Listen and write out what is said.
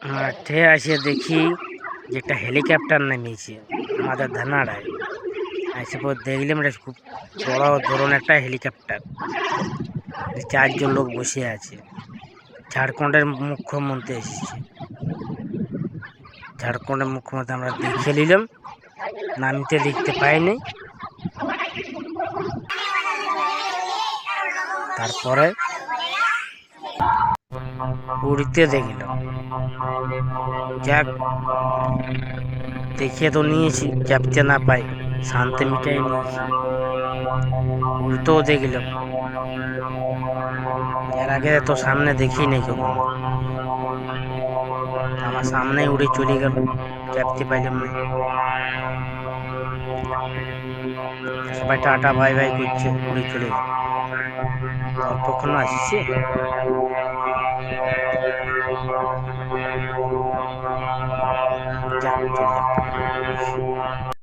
মাঠে আসে দেখি যে একটা হেলিকপ্টার নেমেছে আমাদের ধানাড়ায়। এসে পর দেখলাম এটা খুব বড় ধরনের একটা হেলিকপ্টার, 4জন লোক বসে আছে। ঝাড়খণ্ডের মুখ্যমন্ত্রী এসেছে। ঝাড়খণ্ডের মুখ্যমন্ত্রী আমরা দেখে নিলাম, নামতে দেখতে পাইনি। তারপরে উড়তে দেখলাম, যাক দেখে তো নিয়েছি, চাপতে না পাই শান্তি মিটাই নিয়েছি। উল্টোও দেখলাম, এর আগে তো সামনে দেখি নাই কখনো। আমার সামনে উড়ে চলে গেল, চাপতে পাইলাম না। সবাই টাটা বাই বাই করছে, উড়ে চলে গেল। অল্প কখনো আসছে। যাক চলে যাক।